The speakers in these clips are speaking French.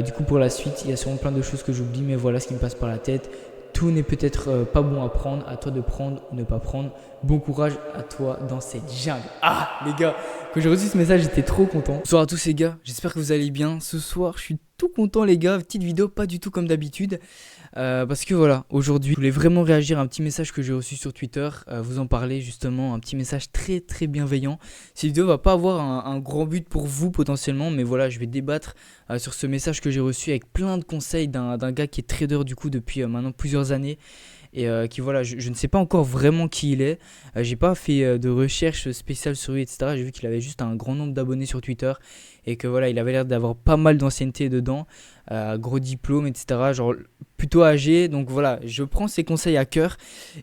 Du coup, pour la suite, il y a sûrement plein de choses que j'oublie, mais voilà ce qui me passe par la tête. Tout n'est peut-être pas bon à prendre, à toi de prendre ou ne pas prendre. Bon courage à toi dans cette jungle. Ah, les gars, quand j'ai reçu ce message, j'étais trop content. Bonsoir à tous les gars, j'espère que vous allez bien. Ce soir, je suis tout content les gars. Petite vidéo, pas du tout comme d'habitude. Parce que voilà, aujourd'hui, je voulais vraiment réagir à un petit message que j'ai reçu sur Twitter. Vous en parler justement, un petit message très très bienveillant. Cette vidéo va pas avoir un grand but pour vous potentiellement, mais voilà, je vais débattre sur ce message que j'ai reçu avec plein de conseils d'un gars qui est trader du coup depuis maintenant plusieurs années. Et qui voilà, je ne sais pas encore vraiment qui il est. J'ai pas fait de recherche spéciale sur lui, etc. J'ai vu qu'il avait juste un grand nombre d'abonnés sur Twitter et que voilà, il avait l'air d'avoir pas mal d'ancienneté dedans, gros diplôme, etc. Genre plutôt âgé. Donc voilà, je prends ses conseils à cœur.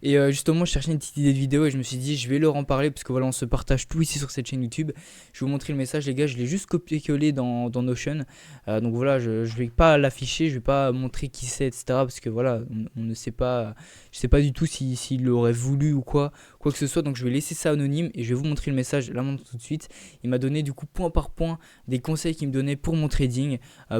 Et justement, je cherchais une petite idée de vidéo et je me suis dit, je vais leur en parler parce que voilà, on se partage tout ici sur cette chaîne YouTube. Je vais vous montrer le message, les gars. Je l'ai juste copié-collé dans Notion. Donc voilà, je vais pas l'afficher, je vais pas montrer qui c'est, etc. Parce que voilà, on ne sait pas. Je sais pas du tout s'il l'aurait voulu ou quoi que ce soit. Donc je vais laisser ça anonyme et je vais vous montrer le message là maintenant tout de suite. Il m'a donné du coup point par point des conseils qu'il me donnait pour mon trading,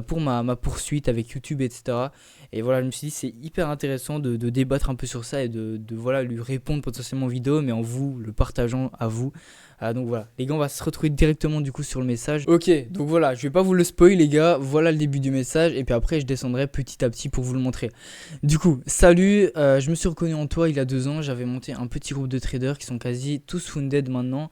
pour ma poursuite avec YouTube, etc. Et voilà, je me suis dit c'est hyper intéressant de débattre un peu sur ça et de voilà, lui répondre potentiellement en vidéo, mais en vous le partageant à vous. Donc voilà, les gars, on va se retrouver directement du coup sur le message. Ok, donc voilà, je vais pas vous le spoil les gars, voilà le début du message et puis après je descendrai petit à petit pour vous le montrer. Du coup, salut, je me suis reconnu en toi il y a 2 ans, j'avais monté un petit groupe de traders qui sont quasi tous funded maintenant.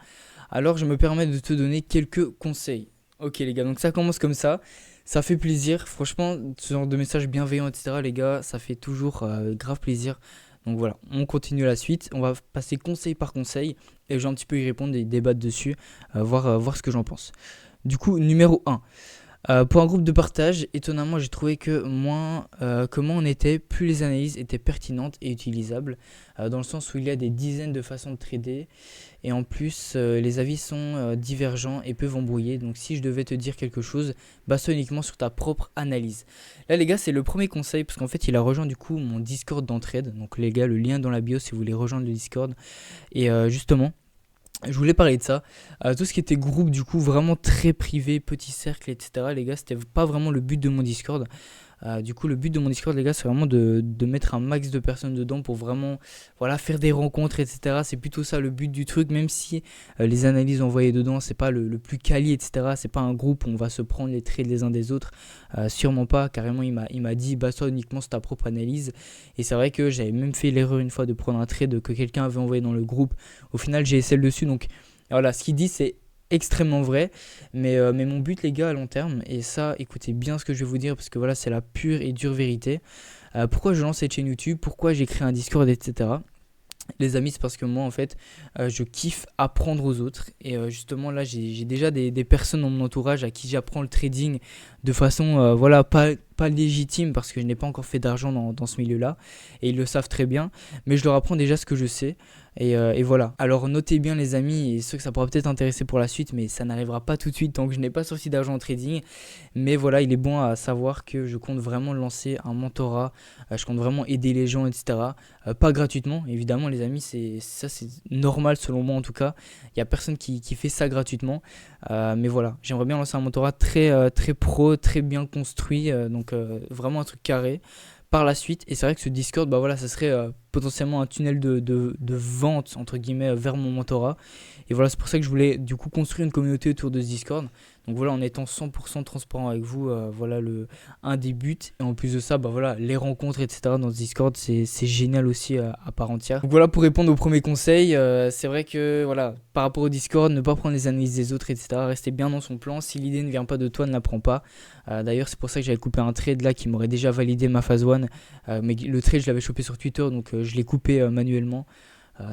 Alors je me permets de te donner quelques conseils. Ok les gars, donc ça commence comme ça fait plaisir, franchement, ce genre de message bienveillant, etc. les gars, ça fait toujours grave plaisir. Donc voilà, on continue la suite, on va passer conseil par conseil et je vais un petit peu y répondre et débattre dessus, voir ce que j'en pense. Du coup, numéro 1. Pour un groupe de partage, étonnamment, j'ai trouvé que moins on était, plus les analyses étaient pertinentes et utilisables, dans le sens où il y a des dizaines de façons de trader, et en plus, les avis sont divergents et peuvent embrouiller. Donc si je devais te dire quelque chose, base uniquement sur ta propre analyse. Là les gars, c'est le premier conseil, parce qu'en fait, il a rejoint du coup mon Discord d'entraide. Donc les gars, le lien dans la bio si vous voulez rejoindre le Discord. Et justement, je voulais parler de ça. Tout ce qui était groupe, du coup, vraiment très privé, petit cercle, etc. Les gars, c'était pas vraiment le but de mon Discord. Du coup, le but de mon Discord, les gars, c'est vraiment de mettre un max de personnes dedans pour vraiment voilà, faire des rencontres, etc. C'est plutôt ça le but du truc, même si les analyses envoyées dedans, c'est pas le plus quali, etc. C'est pas un groupe où on va se prendre les trades les uns des autres. Sûrement pas. Carrément, il m'a dit, base-toi uniquement sur ta propre analyse. Et c'est vrai que j'avais même fait l'erreur une fois de prendre un trade que quelqu'un avait envoyé dans le groupe. Au final, j'ai essayé le dessus. Donc voilà, ce qu'il dit, c'est extrêmement vrai, mais mon but les gars à long terme, et ça écoutez bien ce que je vais vous dire parce que voilà c'est la pure et dure vérité. Pourquoi je lance cette chaîne YouTube, pourquoi j'ai créé un Discord, etc. Les amis, c'est parce que moi en fait je kiffe apprendre aux autres et justement là j'ai déjà des personnes dans mon entourage à qui j'apprends le trading de façon voilà pas légitime parce que je n'ai pas encore fait d'argent dans ce milieu là et ils le savent très bien, mais je leur apprends déjà ce que je sais. Et voilà. Alors notez bien les amis, et ceux que ça pourra peut-être intéresser pour la suite, mais ça n'arrivera pas tout de suite tant que je n'ai pas sorti d'argent en trading. Mais voilà, il est bon à savoir que je compte vraiment lancer un mentorat, je compte vraiment aider les gens, etc. Pas gratuitement, évidemment les amis, c'est normal selon moi en tout cas. Il n'y a personne qui fait ça gratuitement. Mais voilà, j'aimerais bien lancer un mentorat très pro, très bien construit, donc vraiment un truc carré par la suite. Et c'est vrai que ce Discord, bah voilà, ça serait potentiellement un tunnel de vente entre guillemets vers mon mentorat. Et voilà, c'est pour ça que je voulais du coup construire une communauté autour de ce Discord. Donc voilà, en étant 100% transparent avec vous, voilà un des buts. Et en plus de ça, bah voilà, les rencontres, etc. dans ce Discord, c'est génial aussi à part entière. Donc voilà, pour répondre au premier conseil, c'est vrai que voilà, par rapport au Discord, ne pas prendre les analyses des autres, etc. Rester bien dans son plan. Si l'idée ne vient pas de toi, ne la prends pas. D'ailleurs, c'est pour ça que j'avais coupé un trade là qui m'aurait déjà validé ma phase 1. Mais le trade, je l'avais chopé sur Twitter, donc je l'ai coupé manuellement.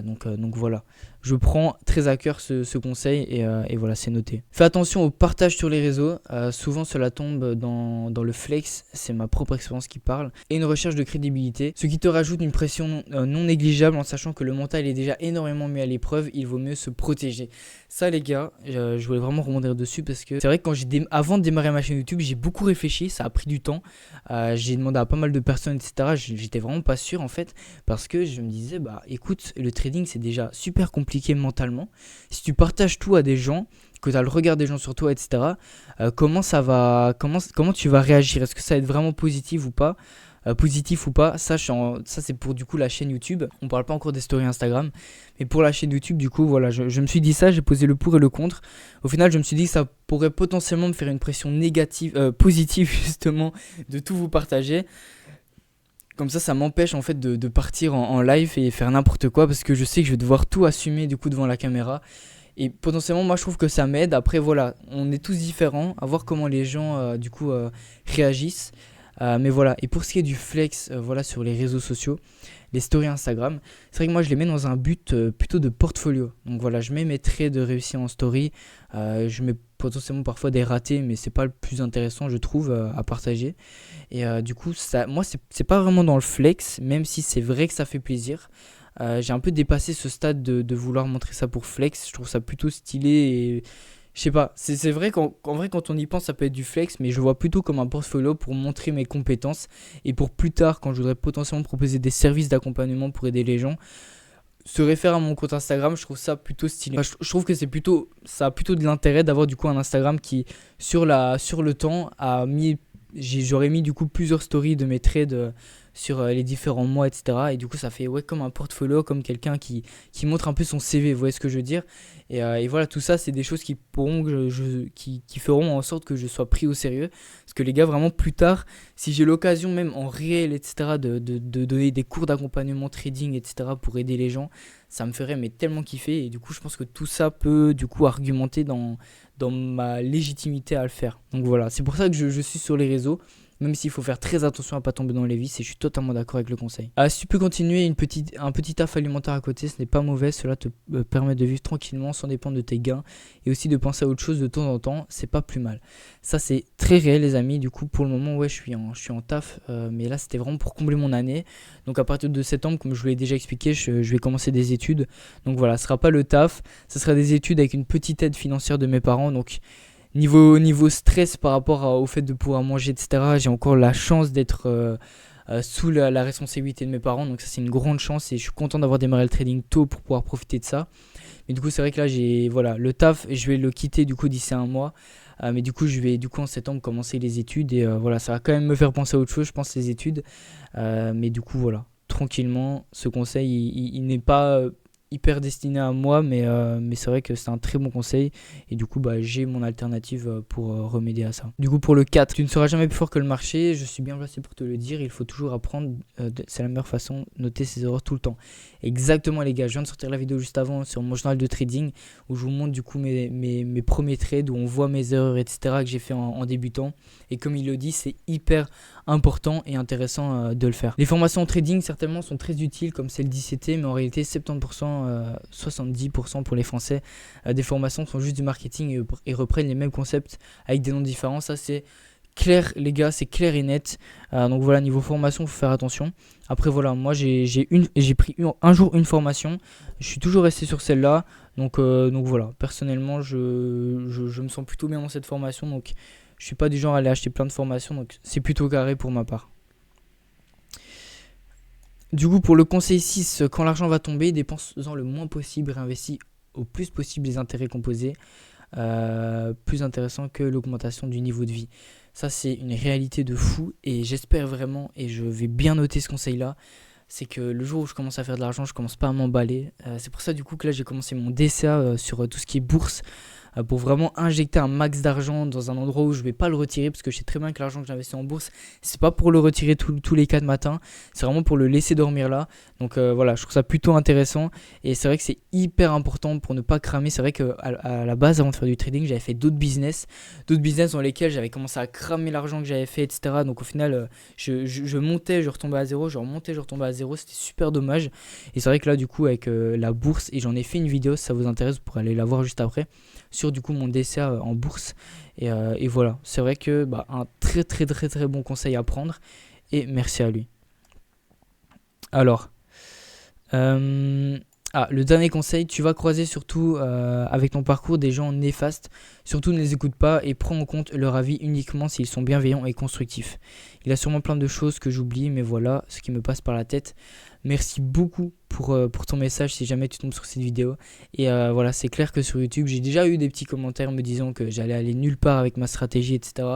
Donc voilà, je prends très à cœur ce conseil et voilà, c'est noté. Fais attention au partage sur les réseaux, souvent cela tombe dans le flex, c'est ma propre expérience qui parle, et une recherche de crédibilité, ce qui te rajoute une pression non négligeable en sachant que le mental est déjà énormément mis à l'épreuve, il vaut mieux se protéger. Ça les gars, je voulais vraiment rebondir dessus parce que c'est vrai que avant de démarrer ma chaîne YouTube, j'ai beaucoup réfléchi, ça a pris du temps, j'ai demandé à pas mal de personnes, etc. J'étais vraiment pas sûr en fait, parce que je me disais, bah écoute, le trading c'est déjà super compliqué mentalement. Si tu partages tout à des gens, que tu as le regard des gens sur toi, etc., comment tu vas réagir? Est-ce que ça va être vraiment positif ou pas? Ça, ça c'est pour du coup la chaîne YouTube. On parle pas encore des stories Instagram, mais pour la chaîne YouTube, du coup, voilà, je me suis dit ça, j'ai posé le pour et le contre. Au final, je me suis dit que ça pourrait potentiellement me faire une pression positive justement, de tout vous partager. Comme ça m'empêche en fait de partir en live et faire n'importe quoi parce que je sais que je vais devoir tout assumer du coup devant la caméra. Et potentiellement, moi je trouve que ça m'aide. Après, voilà, on est tous différents, à voir comment les gens réagissent. Mais voilà, et pour ce qui est du flex, voilà, sur les réseaux sociaux, les stories Instagram, c'est vrai que moi je les mets dans un but plutôt de portfolio. Donc voilà, je mets mes traits de réussite en story, je mets potentiellement parfois des ratés, mais c'est pas le plus intéressant, je trouve, à partager. Et du coup, moi c'est pas vraiment dans le flex, même si c'est vrai que ça fait plaisir. J'ai un peu dépassé ce stade de vouloir montrer ça pour flex, je trouve ça plutôt stylé et je sais pas, c'est vrai qu'en vrai quand on y pense ça peut être du flex, mais je le vois plutôt comme un portfolio pour montrer mes compétences et pour plus tard quand je voudrais potentiellement proposer des services d'accompagnement pour aider les gens, se réfère à mon compte Instagram, je trouve ça plutôt stylé. Enfin, je trouve que ça a plutôt de l'intérêt d'avoir du coup un Instagram qui sur le temps j'aurais mis du coup plusieurs stories de mes trades sur les différents mois, etc. Et du coup, ça fait comme un portfolio, comme quelqu'un qui montre un peu son CV, vous voyez ce que je veux dire. Et voilà, tout ça, c'est des choses qui feront en sorte que je sois pris au sérieux. Parce que les gars, vraiment, plus tard, si j'ai l'occasion, même en réel, etc., de donner des cours d'accompagnement trading, etc., pour aider les gens, ça me ferait mais tellement kiffer. Et du coup, je pense que tout ça peut, du coup, argumenter dans ma légitimité à le faire. Donc voilà, c'est pour ça que je suis sur les réseaux. Même s'il faut faire très attention à pas tomber dans les vices, et je suis totalement d'accord avec le conseil. Si tu peux continuer un petit taf alimentaire à côté, ce n'est pas mauvais, cela te permet de vivre tranquillement sans dépendre de tes gains et aussi de penser à autre chose de temps en temps, c'est pas plus mal. Ça c'est très réel les amis, du coup pour le moment je suis en taf, mais là c'était vraiment pour combler mon année. Donc à partir de septembre, comme je vous l'ai déjà expliqué, je vais commencer des études. Donc voilà, ce sera pas le taf, ce sera des études avec une petite aide financière de mes parents, donc Niveau stress par rapport au fait de pouvoir manger, etc., j'ai encore la chance d'être sous la responsabilité de mes parents. Donc ça, c'est une grande chance et je suis content d'avoir démarré le trading tôt pour pouvoir profiter de ça. Mais du coup, c'est vrai que là, le taf, je vais le quitter du coup d'ici un mois. Mais du coup, je vais en septembre commencer les études. Et voilà, ça va quand même me faire penser à autre chose, je pense, les études. Mais du coup, voilà, tranquillement, ce conseil, il n'est pas hyper destiné à moi, mais c'est vrai que c'est un très bon conseil et du coup j'ai mon alternative pour remédier à ça. Du coup pour le 4, tu ne seras jamais plus fort que le marché, je suis bien placé pour te le dire, il faut toujours apprendre, c'est la meilleure façon, noter ses erreurs tout le temps. Exactement les gars, je viens de sortir la vidéo juste avant sur mon journal de trading où je vous montre du coup mes premiers trades, où on voit mes erreurs, etc., que j'ai fait en débutant, et comme il le dit, c'est hyper important et intéressant de le faire. Les formations en trading certainement sont très utiles comme celle d'ICT, mais en réalité 70%, 70% pour les Français des formations sont juste du marketing et reprennent les mêmes concepts avec des noms différents. Ça c'est clair les gars, c'est clair et net. Donc voilà, niveau formation, il faut faire attention. Après voilà, moi j'ai pris un jour une formation, je suis toujours resté sur celle-là. Donc voilà, personnellement je me sens plutôt bien dans cette formation, donc je suis pas du genre à aller acheter plein de formations, donc c'est plutôt carré pour ma part. Du coup, pour le conseil 6, quand l'argent va tomber, dépense-en le moins possible, réinvestis au plus possible les intérêts composés, plus intéressant que l'augmentation du niveau de vie. Ça, c'est une réalité de fou et j'espère vraiment, et je vais bien noter ce conseil-là, c'est que le jour où je commence à faire de l'argent, je commence pas à m'emballer. C'est pour ça du coup que là, j'ai commencé mon DCA sur tout ce qui est bourse, pour vraiment injecter un max d'argent dans un endroit où je vais pas le retirer, parce que je sais très bien que l'argent que j'investis en bourse, c'est pas pour le retirer tous les 4 matins, c'est vraiment pour le laisser dormir là. Donc voilà, je trouve ça plutôt intéressant et c'est vrai que c'est hyper important pour ne pas cramer. C'est vrai qu'à la base, avant de faire du trading, j'avais fait d'autres business dans lesquels j'avais commencé à cramer l'argent que j'avais fait, etc. Donc au final, je montais, je retombais à zéro, je remontais, je retombais à zéro, c'était super dommage. Et c'est vrai que là du coup avec la bourse, et j'en ai fait une vidéo si ça vous intéresse, vous pourrez aller la voir juste après, sur du coup mon DCA en bourse et voilà, c'est vrai que un très très très très bon conseil à prendre et merci à lui. Alors le dernier conseil, tu vas croiser surtout avec ton parcours des gens néfastes, surtout ne les écoute pas et prends en compte leur avis uniquement s'ils sont bienveillants et constructifs. Il y a sûrement plein de choses que j'oublie, mais voilà ce qui me passe par la tête. Merci beaucoup pour ton message si jamais tu tombes sur cette vidéo. Et voilà, c'est clair que sur YouTube, j'ai déjà eu des petits commentaires me disant que j'allais aller nulle part avec ma stratégie, etc.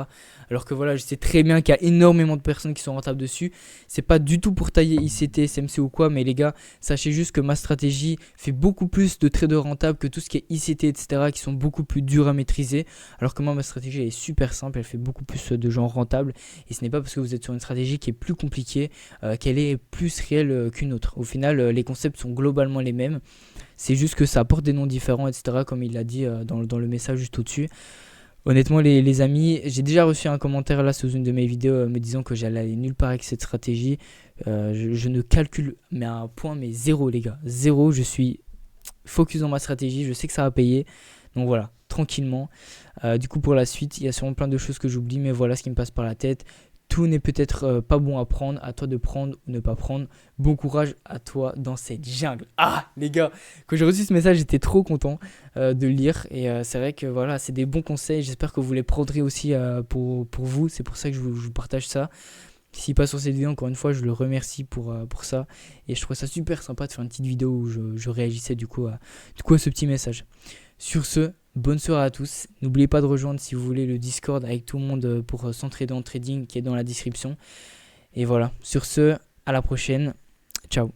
Alors que voilà, je sais très bien qu'il y a énormément de personnes qui sont rentables dessus. C'est pas du tout pour tailler ICT, SMC ou quoi, mais les gars, sachez juste que ma stratégie fait beaucoup plus de traders rentables que tout ce qui est ICT, etc. qui sont beaucoup plus durs à maîtriser. Alors que moi, ma stratégie elle est super simple, elle fait beaucoup plus de gens rentables. Et ce n'est pas parce que vous êtes sur une stratégie qui est plus compliquée qu'elle est plus réelle qu'une autre. Au final, les concepts sont globalement les mêmes. C'est juste que ça apporte des noms différents, etc. Comme il l'a dit dans le message juste au-dessus. Honnêtement, les amis, j'ai déjà reçu un commentaire là sous une de mes vidéos me disant que j'allais aller nulle part avec cette stratégie. Je ne calcule mais à un point, mais zéro, les gars. Zéro, je suis focus dans ma stratégie. Je sais que ça va payer. Donc voilà, tranquillement. Du coup, pour la suite, il y a sûrement plein de choses que j'oublie, mais voilà ce qui me passe par la tête. Tout n'est peut-être pas bon à prendre, à toi de prendre ou ne pas prendre. Bon courage à toi dans cette jungle. Ah les gars, quand j'ai reçu ce message, j'étais trop content de le lire. Et c'est vrai que voilà, c'est des bons conseils. J'espère que vous les prendrez aussi pour vous. C'est pour ça que je vous partage ça. S'il passe sur cette vidéo, encore une fois, je le remercie pour ça. Et je trouve ça super sympa de faire une petite vidéo où je réagissais du coup à ce petit message. Sur ce, bonne soirée à tous. N'oubliez pas de rejoindre si vous voulez le Discord avec tout le monde pour s'entraider en trading qui est dans la description. Et voilà, sur ce, à la prochaine. Ciao.